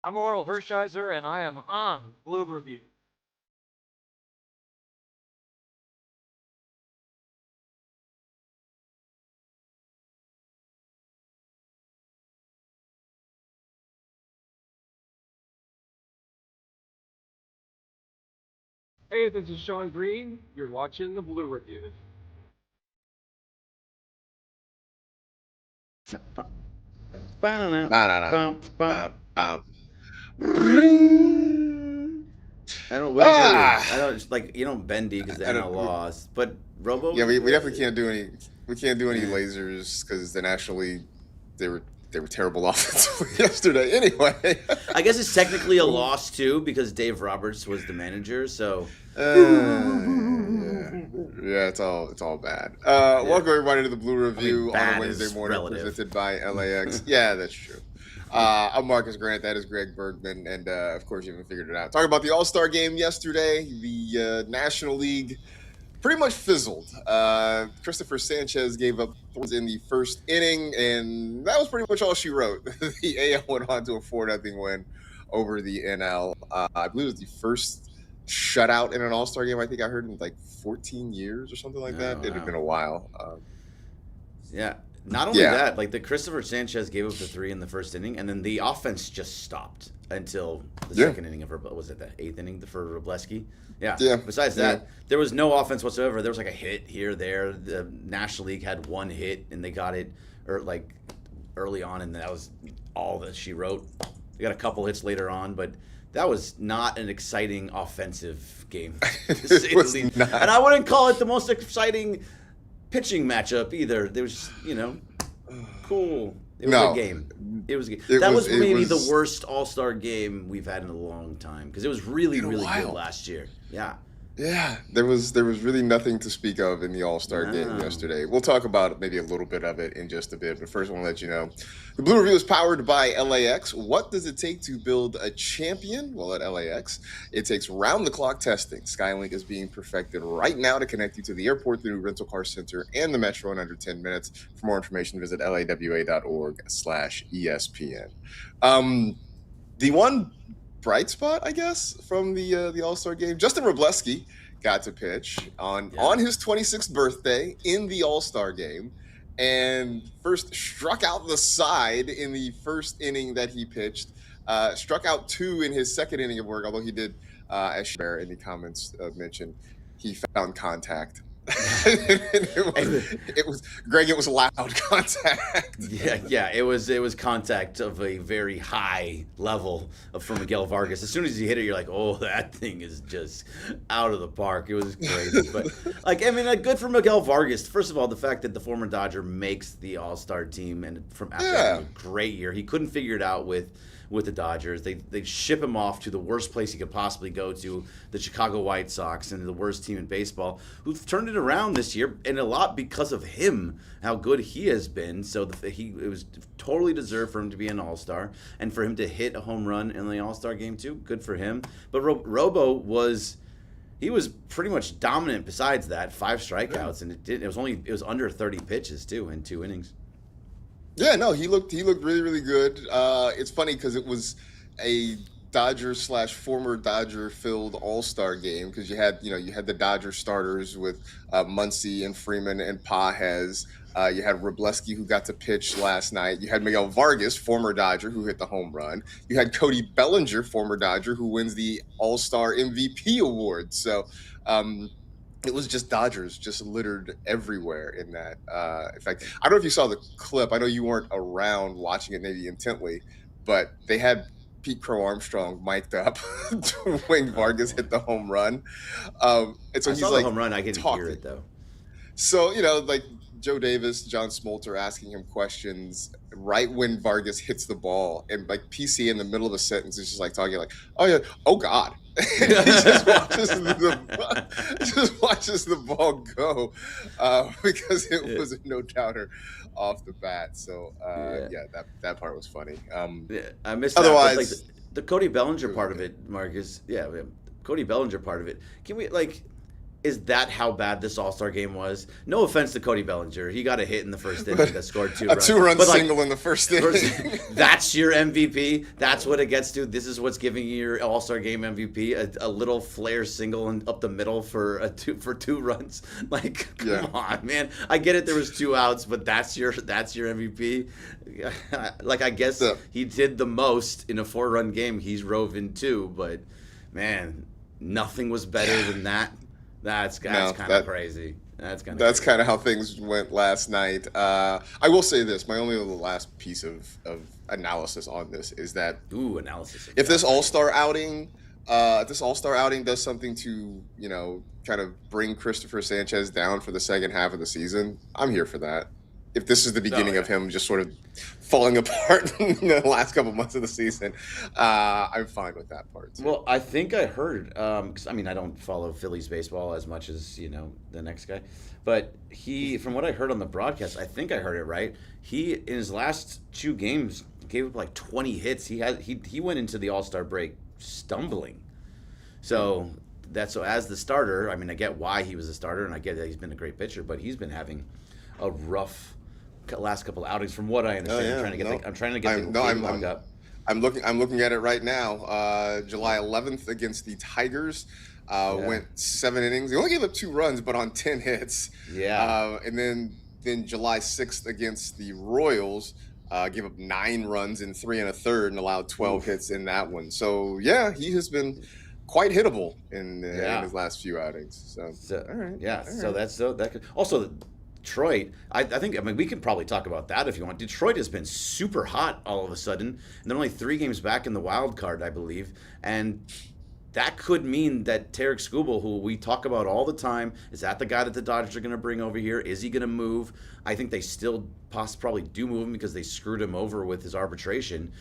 I'm Oral Hershiser, and I am on Blue Review. Hey, this is Sean Green. You're watching the Blue Review. No, no, no. I don't. What is your? I Ah, don't it's like you don't bendy because the I NL don't. lost, but Robo. Yeah, we definitely can't do any. We can't do any Eh. lasers because the National League they were terrible offensively yesterday. Anyway, I guess it's technically a loss too because Dave Roberts was the manager. So yeah, yeah, it's all bad. yeah, Welcome everybody to the Blue I mean Review on a bad Wednesday is morning, relative. presented by LAX. Yeah, that's true. I'm Marcus Grant. That is Greg Bergman, and of course you haven't figured it out. Talking about the All Star game yesterday, the National League pretty much fizzled. Christopher Sanchez gave up runs in the first inning, and that was pretty much all she wrote. The AL went on to a 4-0 win over the NL. I believe it was the first shutout in an All Star game I think I heard in like 14 years or something like that. Oh It had wow. been a while. Yeah. Not only Yeah, that, like the Christopher Sanchez gave up the three in the first inning, and then the offense just stopped until the yeah, second inning of was it the eighth inning for Robleski? Yeah. yeah, Besides yeah. that, there was no offense whatsoever. There was like a hit here, there. The National League had one hit, and they got it, or like early on, and that was all that she wrote. They got a couple hits later on, but that was not an exciting offensive game, to say It the was least. not. And I wouldn't call it the most exciting pitching matchup either. There was, cool. It was a No, game. It was a game. it That was was it maybe the was worst All Star game we've had in a long time because it was really, in a really good while. last year. Yeah. Yeah, there was really nothing to speak of in the All Star game No. yesterday. We'll talk about maybe a little bit of it in just a bit, but first I want to let you know the Blue Review is powered by LAX. What does it take to build a champion? Well, at LAX, it takes round the clock testing. Skylink is being perfected right now to connect you to the airport, the new rental car center, and the metro in under 10 minutes. For more information, visit lawa.org/ESPN. The one bright spot, I guess, from the All Star game, Justin Robleski got to pitch on Yeah. his 26th birthday in the All Star game, and first struck out the side in the first inning that he pitched. Struck out two in his second inning of work, although he did, as Bear in the comments mentioned, he found contact. it was Greg. It was loud contact. Yeah, yeah, it was contact of a very high level for Miguel Vargas. As soon as he hit it, you're like, oh, that thing is just out of the park. It was crazy, but good for Miguel Vargas. First of all, the fact that the former Dodger makes the All Star team, and from after having Yeah. a great year, he couldn't figure it out with the Dodgers. They ship him off to the worst place he could possibly go to, the Chicago White Sox, and the worst team in baseball, who've turned it around this year, and a lot because of him, how good he has been. So it was totally deserved for him to be an All-Star, and for him to hit a home run in the All-Star game too. Good for him. But Robo was. He was pretty much dominant. Besides that, 5 strikeouts, and it was under 30 pitches too in 2 innings. Yeah, no, he looked really really good. It's funny because it was a Dodger slash former Dodger filled All Star game because you had the Dodger starters with Muncy and Freeman and Pajes. You had Robleski who got to pitch last night. You had Miguel Vargas, former Dodger, who hit the home run. You had Cody Bellinger, former Dodger, who wins the All Star MVP award. So. It was just Dodgers just littered everywhere in that. In fact, I don't know if you saw the clip. I know you weren't around watching it maybe intently, but they had Pete Crow Armstrong mic'd up when Oh Vargas boy. hit the home run. And so I he's saw the like home run. I didn't hear talking. it though. So, like Joe Davis, John Smolter asking him questions right when Vargas hits the ball. And like PC in the middle of a sentence is just like talking like, oh yeah, oh God. And he just watches the ball go because it Yeah. was a no doubter off the bat. So Yeah. yeah, that part was funny. Yeah, I missed that. But like Otherwise, the Cody Bellinger it was part of okay. it, Marcus. Yeah, Cody Bellinger part of it. Can we like? is that how bad this All-Star game was? No offense to Cody Bellinger. He got a hit in the first inning that scored a 2-run single in the first inning. That's your MVP. That's what it gets to. This is what's giving you your All-Star game MVP. A little flare single and up the middle for 2 runs. Like, come on, man. I get it. There was 2 outs, but that's your MVP. Like, I guess he did the most in a 4-run game. He's rove in 2, but man, nothing was better than that. That's kind of crazy. That's kind of how things went last night. I will say this: my only little last piece of analysis on this is that analysis. If this All-Star outing, does something to kind of bring Christopher Sanchez down for the second half of the season, I'm here for that. If this is the beginning of him just sort of falling apart in the last couple months of the season, I'm fine with that part too. Well, I think I heard, because I don't follow Phillies baseball as much as the next guy, but from what I heard on the broadcast, I think I heard it right. He in his last 2 games gave up like 20 hits. He went into the All-Star break stumbling. So as the starter, I get why he was a starter, and I get that he's been a great pitcher, but he's been having a rough last couple of outings, from what I understand. I'm trying to get the log up. I'm looking at it right now. July 11th against the Tigers, went 7 innings. He only gave up 2 runs, but on 10 hits. Yeah. And then July 6th against the Royals, gave up 9 runs in 3 1/3 and allowed 12 hits in that one. So yeah, he has been quite hittable in his last few outings. So all right. Yeah. All right. That could also. Detroit, I think, we could probably talk about that if you want. Detroit has been super hot all of a sudden, and they're only 3 games back in the wild card, I believe. And that could mean that Tarik Skubal, who we talk about all the time, is that the guy that the Dodgers are going to bring over here? Is he going to move? I think they still probably do move him because they screwed him over with his arbitration.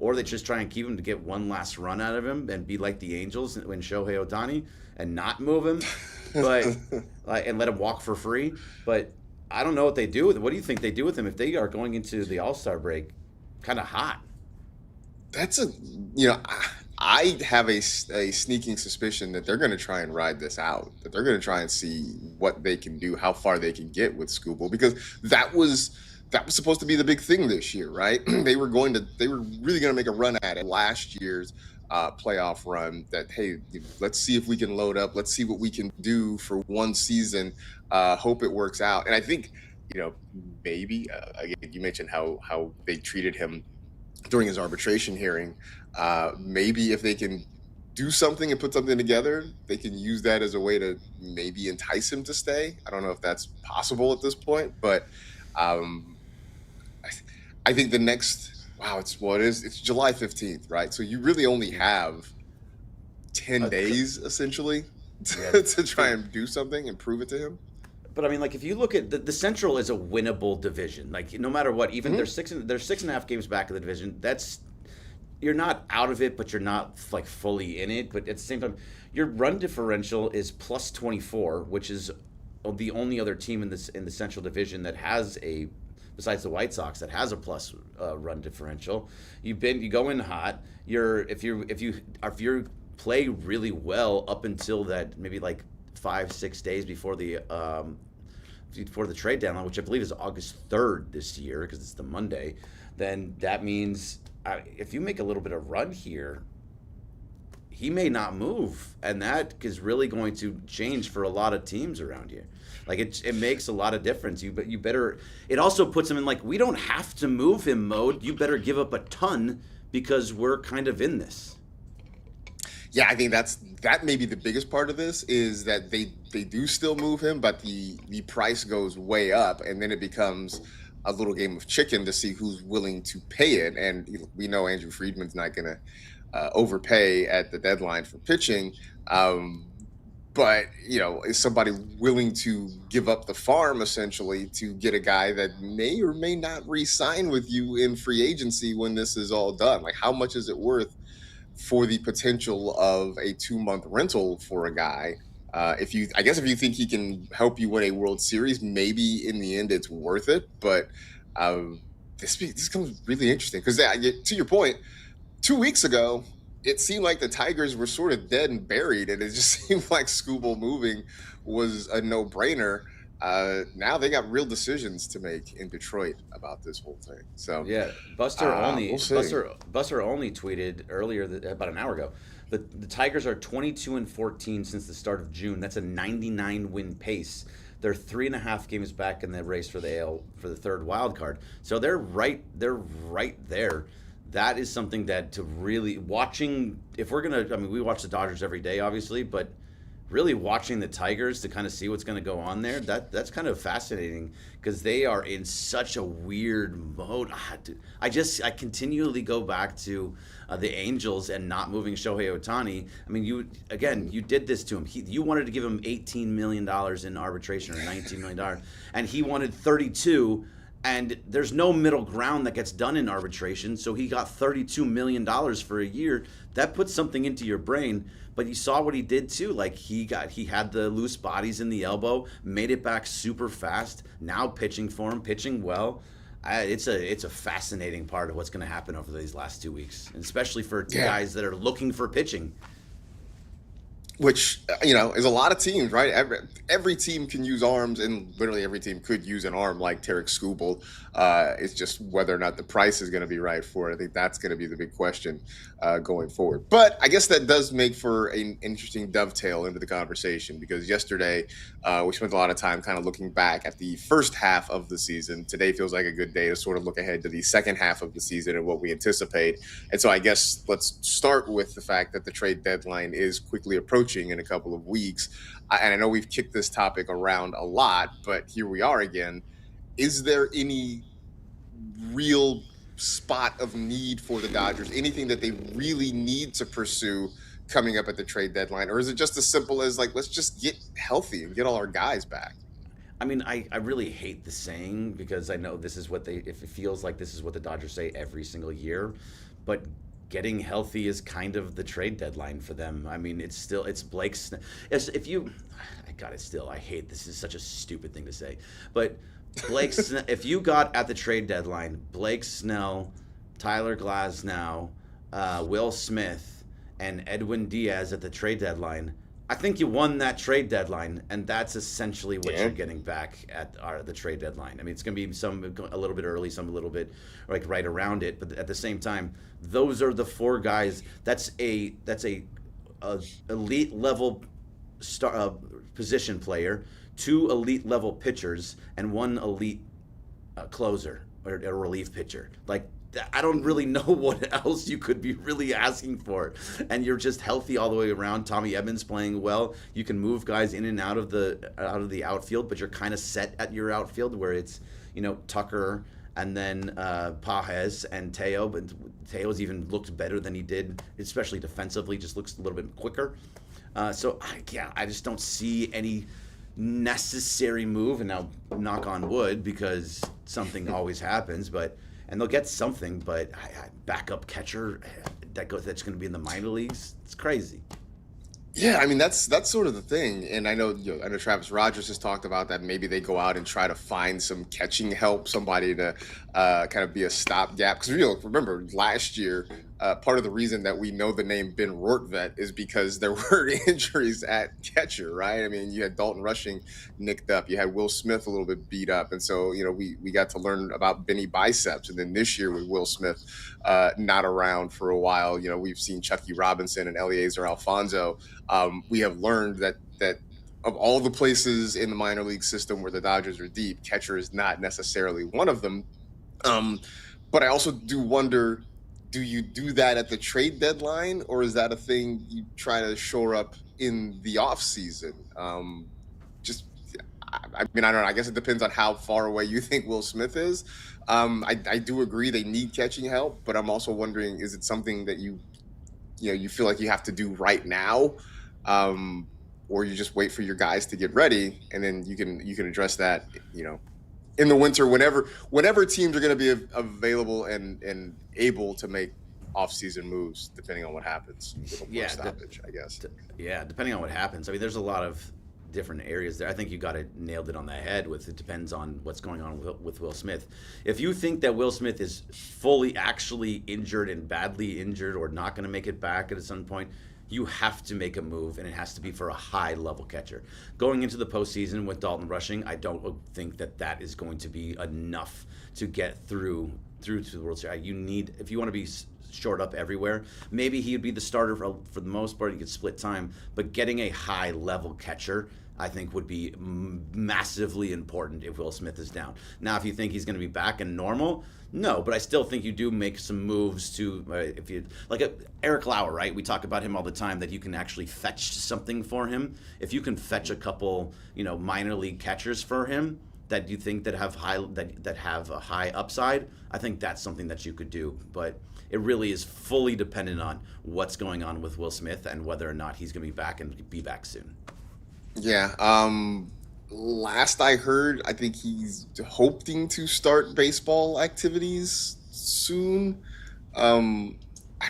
Or they just try and keep him to get one last run out of him and be like the Angels when Shohei Ohtani and not move him. But and let him walk for free. But I don't know what they do with him. What do you think they do with him if they are going into the All-Star break kind of hot? That's I have a sneaking suspicion that they're going to try and ride this out. That they're going to try and see what they can do, how far they can get with Skubal, because that was supposed to be the big thing this year, right? They were really going to make a run at it last year's playoff run. That, hey, let's see if we can load up. Let's see what we can do for one season. Hope it works out. And I think, maybe again, you mentioned how they treated him during his arbitration hearing. Maybe if they can do something and put something together, they can use that as a way to maybe entice him to stay. I don't know if that's possible at this point, but I think the next. Wow, it's July 15th, right? So you really only have 10 days, essentially, to try and do something and prove it to him. But if you look at the Central is a winnable division. Like, no matter what, even they're 6.5 games back of the division. You're not out of it, but you're not like fully in it. But at the same time, your run differential is plus 24, which is the only other team in the Central Division that has besides the White Sox, that has a plus run differential. You go in hot. If you play really well up until that maybe like 5-6 days before the trade deadline, which I believe is August 3rd this year because it's the Monday, then that means if you make a little bit of run here, he may not move, and that is really going to change for a lot of teams around here. Like it makes a lot of difference. You better. It also puts him in like, we don't have to move him mode. You better give up a ton because we're kind of in this. Yeah, I think that may be the biggest part of this is that they do still move him, but the price goes way up, and then it becomes a little game of chicken to see who's willing to pay it. And we know Andrew Friedman's not going to overpay at the deadline for pitching. But, is somebody willing to give up the farm essentially to get a guy that may or may not re-sign with you in free agency when this is all done? Like, how much is it worth for the potential of a 2-month rental for a guy? If you think he can help you win a World Series, maybe in the end it's worth it. But this becomes really interesting because to your point, 2 weeks ago, it seemed like the Tigers were sort of dead and buried, and it just seemed like Skubal moving was a no-brainer. Now they got real decisions to make in Detroit about this whole thing. So Yeah, Buster we'll only see. Buster only tweeted earlier about an hour ago. The Tigers are 22-14 since the start of June. That's a 99 win pace. They're 3.5 games back in the race for the AL for the third wild card. So they're right. They're right there. That is something that to really watching. If we're gonna, I mean, we watch the Dodgers every day, obviously, but really watching the Tigers to kind of see what's going to go on there, that's kind of fascinating because they are in such a weird mode. I continually go back to the Angels and not moving Shohei Ohtani. I mean, you did this to him. You wanted to give him $18 million in arbitration or $19 million, and he wanted 32. And there's no middle ground that gets done in arbitration, so he got $32 million for a year. That puts something into your brain. But you saw what he did too. Like he had the loose bodies in the elbow, made it back super fast. Now pitching for him, pitching well. It's a fascinating part of what's going to happen over these last 2 weeks, and especially for guys that are looking for pitching. Which is a lot of teams, right? Every team can use arms, and literally every team could use an arm like Tarik Skubal. It's just whether or not the price is going to be right for it. I think that's going to be the big question going forward. But I guess that does make for an interesting dovetail into the conversation, because yesterday we spent a lot of time kind of looking back at the first half of the season. Today feels like a good day to sort of look ahead to the second half of the season and what we anticipate. And so I guess let's start with the fact that the trade deadline is quickly approaching in a couple of weeks. And I know we've kicked this topic around a lot, but here we are again. Is there any real spot of need for the Dodgers? Anything that they really need to pursue coming up at the trade deadline? Or is it just as simple as like, let's just get healthy and get all our guys back? I mean, I really hate the saying because I know this is what if it feels like this is what the Dodgers say every single year, but getting healthy is kind of the trade deadline for them. I mean, it's Blake's. I hate this is such a stupid thing to say, but Blake's. If you got at the trade deadline, Blake Snell, Tyler Glasnow, Will Smith, and Edwin Diaz at the trade deadline, I think you won that trade deadline, and that's essentially what you're getting back at the trade deadline. I mean, it's going to be some a little bit early, some a little bit like right around it, but at the same time, those are the four guys. That's a elite level position player, two elite level pitchers, and one elite closer or a relief pitcher. Like, I don't really know what else you could be really asking for. And you're just healthy all the way around. Tommy Edmonds playing well. You can move guys in and out of the outfield, but you're kind of set at your outfield where it's, Tucker and then Pages and Teo. But Teo's even looked better than he did, especially defensively, just looks a little bit quicker. I just don't see any necessary move. And now, knock on wood, because something always happens, and they'll get something, but backup catcher that's going to be in the minor leagues. It's crazy. Yeah, I mean that's sort of the thing, and I know Travis Rogers has talked about that. Maybe they go out and try to find some catching help, somebody to kind of be a stopgap. Because remember last year, part of the reason that we know the name Ben Rortvedt is because there were injuries at catcher, right? I mean, you had Dalton Rushing nicked up, you had Will Smith a little bit beat up, and so we got to learn about Benny Biceps, and then this year with Will Smith not around for a while, we've seen Chucky Robinson and Eliezer Alfonso. We have learned that of all the places in the minor league system where the Dodgers are deep, catcher is not necessarily one of them. But I also do wonder, do you do that at the trade deadline, or is that a thing you try to shore up in the off season? I mean, I don't know. I guess it depends on how far away you think Will Smith is. I do agree they need catching help, but I'm also wondering, is it something that you feel like you have to do right now? Or you just wait for your guys to get ready, and then you can address that, in the winter, whenever teams are going to be available and able to make off-season moves, depending on what happens. Stoppage, I guess. Yeah, depending on what happens. I mean, there's a lot of different areas there. I think you got it nailed it on the head with it depends on what's going on with Will Smith. If you think that Will Smith is fully actually injured and badly injured or not going to make it back at some point, you have to make a move, and it has to be for a high-level catcher. Going into the postseason with Dalton rushing, I don't think that is going to be enough to get through to the World Series. You need, if you want to be short up everywhere, maybe he would be the starter for the most part. He could split time, but getting a high-level catcher, I think, would be massively important if Will Smith is down. Now, if you think he's going to be back and normal, no, but I still think you do make some moves to, if you like Eric Lauer, right? We talk about him all the time that you can actually fetch something for him. If you can fetch a couple, minor league catchers for him that you think that have have a high upside, I think that's something that you could do. But it really is fully dependent on what's going on with Will Smith and whether or not he's going to be back and be back soon. Yeah. Last I heard, I think he's hoping to start baseball activities soon. I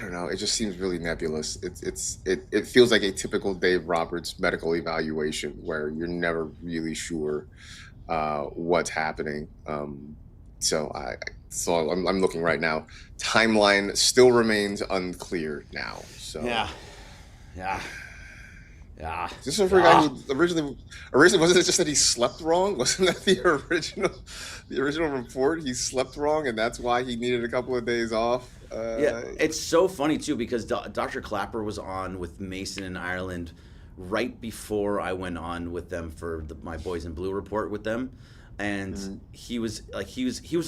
don't know. It just seems really nebulous. It feels like a typical Dave Roberts medical evaluation where you're never really sure what's happening. So I'm looking right now. Timeline still remains unclear now. So yeah. This is for a guy who originally wasn't it just that he slept wrong? Wasn't that the original report? He slept wrong, and that's why he needed a couple of days off. Yeah, it's so funny too because Dr. Clapper was on with Mason in Ireland right before I went on with them for my Boys in Blue report with them, and he was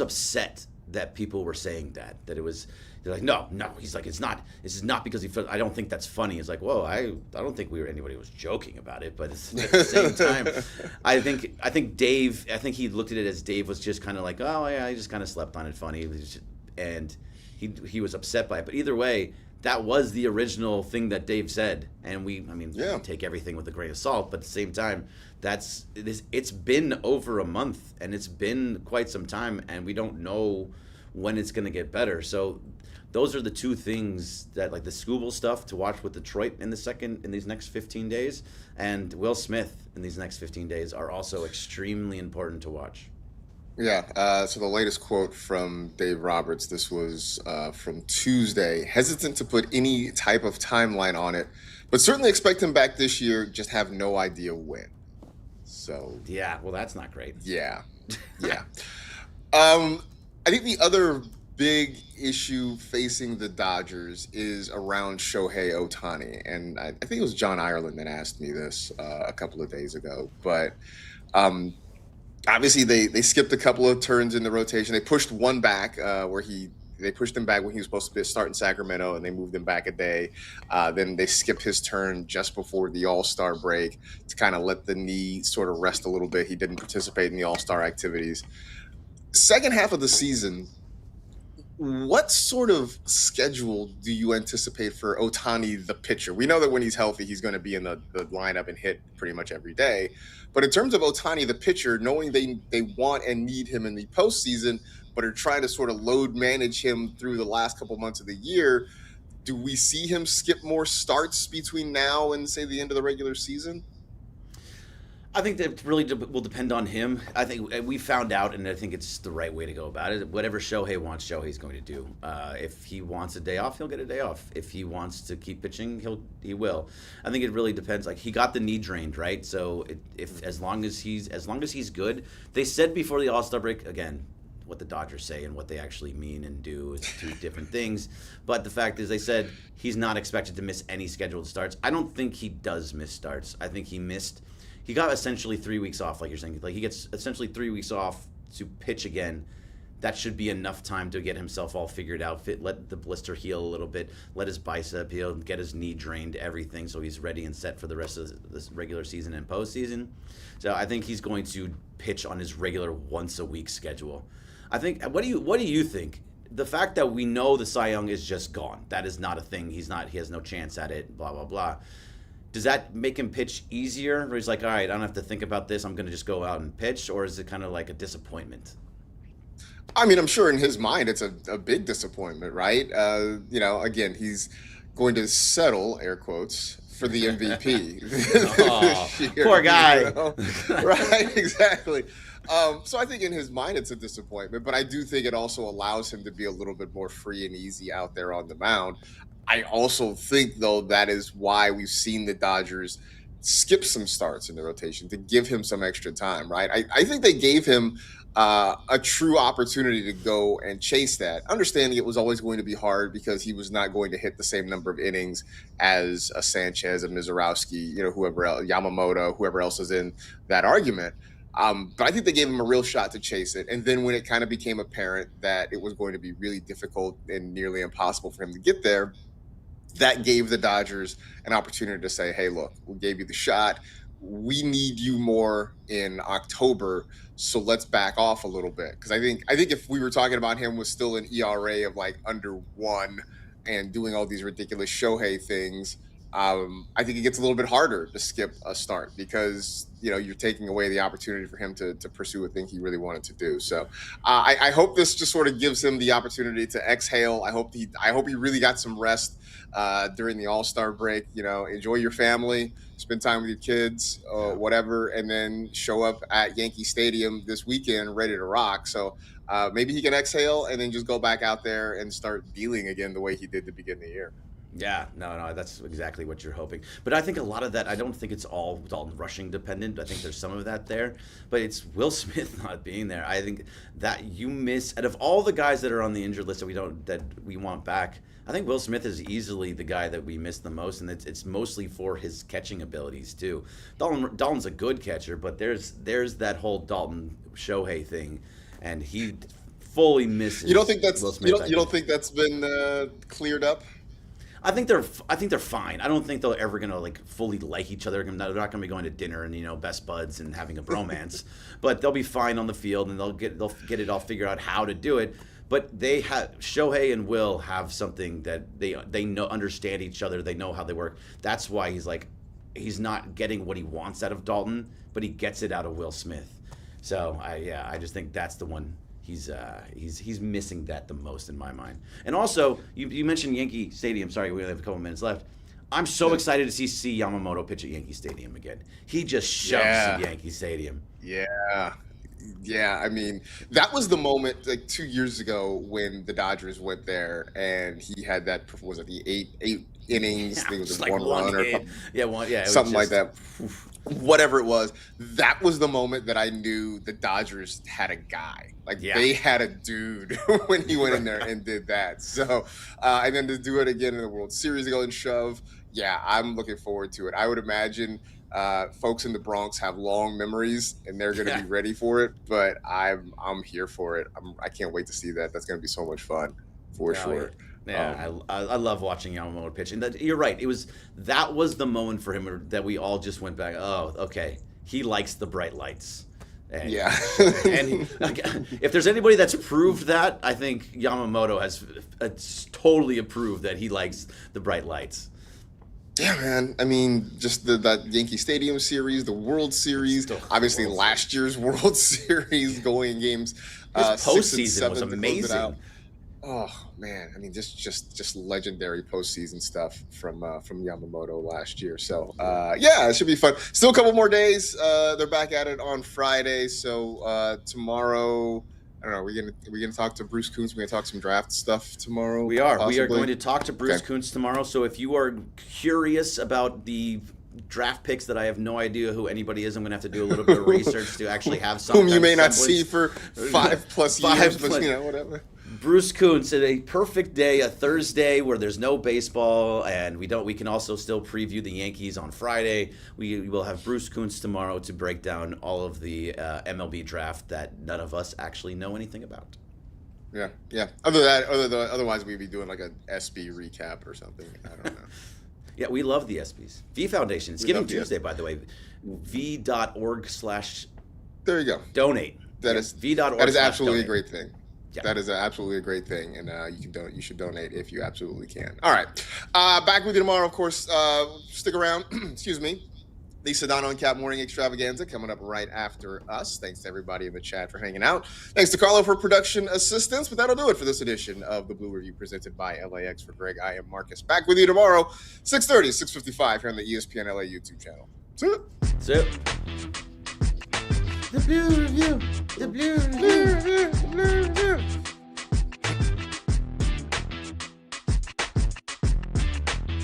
upset that people were saying that it was. They're like, no. He's like, this is not because he felt. I don't think that's funny. It's like, whoa, I don't think anybody was joking about it. But at the same time, I think Dave. I think he looked at it as Dave was just kind of like, oh yeah, I just kind of slept on it, funny, and he was upset by it. But either way, that was the original thing that Dave said, and we take everything with a grain of salt. But at the same time, it's been over a month, and it's been quite some time, and we don't know when it's going to get better. So those are the two things that, like the Skubal stuff to watch with Detroit in these next 15 days, and Will Smith in these next 15 days are also extremely important to watch. Yeah. So the latest quote from Dave Roberts, this was from Tuesday, hesitant to put any type of timeline on it, but certainly expect him back this year, just have no idea when. So yeah, well, that's not great. Yeah. I think the other big issue facing the Dodgers is around Shohei Ohtani. And I think it was John Ireland that asked me this a couple of days ago. But obviously they skipped a couple of turns in the rotation. They pushed one back they pushed him back when he was supposed to start in Sacramento, and they moved him back a day. Then they skipped his turn just before the All-Star break to kind of let the knee sort of rest a little bit. He didn't participate in the All-Star activities. Second half of the season, what sort of schedule do you anticipate for Ohtani, the pitcher? We know that when he's healthy, he's going to be in the lineup and hit pretty much every day. But in terms of Ohtani, the pitcher, knowing they want and need him in the postseason, but are trying to sort of load manage him through the last couple months of the year, do we see him skip more starts between now and, say, the end of the regular season? I think that really will depend on him. I think we found out, and I think it's the right way to go about it. Whatever Shohei wants, Shohei's going to do. If he wants a day off, he'll get a day off. If he wants to keep pitching, he will. I think it really depends. Like, he got the knee drained, right? So as long as he's good. They said before the All-Star break, again, what the Dodgers say and what they actually mean and do is two different things. But the fact is, they said he's not expected to miss any scheduled starts. I don't think he does miss starts. I think he got essentially 3 weeks off, like you're saying. Like, he gets essentially 3 weeks off to pitch again. That should be enough time to get himself all figured out, let the blister heal a little bit, let his bicep heal, get his knee drained, everything, so he's ready and set for the rest of this regular season and postseason. So I think he's going to pitch on his regular once-a-week schedule. I think. What do you think? The fact that we know the Cy Young is just gone, that is not a thing. He has no chance at it, blah, blah, blah. Does that make him pitch easier? Or he's like, all right, I don't have to think about this. I'm going to just go out and pitch? Or is it kind of like a disappointment? I mean, I'm sure in his mind it's a big disappointment, right? Again, he's going to settle, air quotes, for the MVP Oh, this year. poor guy. You know? Right, exactly. So I think in his mind it's a disappointment, but I do think it also allows him to be a little bit more free and easy out there on the mound. I also think, though, that is why we've seen the Dodgers skip some starts in the rotation to give him some extra time, right? I think they gave him a true opportunity to go and chase that, understanding it was always going to be hard because he was not going to hit the same number of innings as a Sanchez, a Mizorowski, whoever else, Yamamoto, whoever else is in that argument. But I think they gave him a real shot to chase it. And then when it kind of became apparent that it was going to be really difficult and nearly impossible for him to get there, that gave the Dodgers an opportunity to say, hey, look, we gave you the shot. We need you more in October, so let's back off a little bit. Because I think if we were talking about him with still an ERA of like under 1 and doing all these ridiculous Shohei things, I think it gets a little bit harder to skip a start because you're taking away the opportunity for him to pursue a thing he really wanted to do. So I hope this just sort of gives him the opportunity to exhale. I hope he really got some rest during the All-Star break. Enjoy your family, spend time with your kids, whatever, and then show up at Yankee Stadium this weekend ready to rock. So maybe he can exhale and then just go back out there and start dealing again the way he did to begin the year. Yeah, no, that's exactly what you're hoping. But I think a lot of that, I don't think it's all Dalton Rushing dependent. I think there's some of that there, but it's Will Smith not being there. I think that you miss, out of all the guys that are on the injured list that we want back, I think Will Smith is easily the guy that we miss the most, and it's mostly for his catching abilities too. Dalton's a good catcher, but there's that whole Dalton Shohei thing, and he fully misses. You don't think that's Will Smith, you don't think that's been cleared up? I think they're fine. I don't think they're ever gonna fully like each other. They're not gonna be going to dinner and best buds and having a bromance, but they'll be fine on the field and they'll get it all figured out how to do it. But Shohei and Will have something that they know, understand each other. They know how they work. That's why he's not getting what he wants out of Dalton, but he gets it out of Will Smith. So I just think that's the one. He's missing that the most in my mind. And also, you mentioned Yankee Stadium. Sorry, we only have a couple minutes left. I'm so excited to see Yamamoto pitch at Yankee Stadium again. He just shoves at Yankee Stadium. Yeah. I mean, that was the moment 2 years ago when the Dodgers went there and he had that, was it the eight innings? I think it was like one run or something like that. Whatever it was, that was the moment that I knew the Dodgers had a guy. They had a dude when he went in there and did that. So, and then to do it again in the World Series, go and shove. Yeah, I'm looking forward to it. I would imagine folks in the Bronx have long memories and they're going to be ready for it. But I'm here for it. I can't wait to see that. That's going to be so much fun for sure. Yeah, I love watching Yamamoto pitch, and you're right. That was the moment for him that we all just went back. Oh, okay, he likes the bright lights. And, and if there's anybody that's proved that, I think Yamamoto has totally approved that he likes the bright lights. Yeah, man. I mean, just that Yankee Stadium series, the World Series, obviously last year's World Series going games. His postseason was amazing. Oh man, I mean, just legendary postseason stuff from Yamamoto last year. So it should be fun. Still a couple more days. They're back at it on Friday. So tomorrow, I don't know. We're gonna talk to Bruce Kuntz. We're gonna talk some draft stuff tomorrow. We are. Possibly. We are going to talk to Bruce Kuntz tomorrow. So if you are curious about the draft picks that I have no idea who anybody is, I'm going to have to do a little bit of research to actually have some. Whom you may not see for 5+ years, but whatever. Bruce Kuntz, at a perfect day, a Thursday where there's no baseball, and we can also still preview the Yankees on Friday. We will have Bruce Kuntz tomorrow to break down all of the MLB draft that none of us actually know anything about. Yeah. Otherwise we'd be doing like a SB recap or something. I don't know. Yeah, we love the SBs. V Foundation. It's Giving Tuesday, by the way. v.org/ There you go. Donate. That is v.org. That is absolutely a great thing. Yeah. That is absolutely a great thing, and you should donate if you absolutely can. All right, back with you tomorrow, of course. Stick around. Excuse me. the Sedano and Cap Morning Extravaganza coming up right after us. Thanks to everybody in the chat for hanging out. Thanks to Carlo for production assistance. But that'll do it for this edition of the Blue Review presented by LAX. For Greg, I am Marcus. Back with you tomorrow, 6:30, 6:55 here on the ESPN LA YouTube channel. See ya. That's it. The Blue Review. The Blue Review. Blue Review.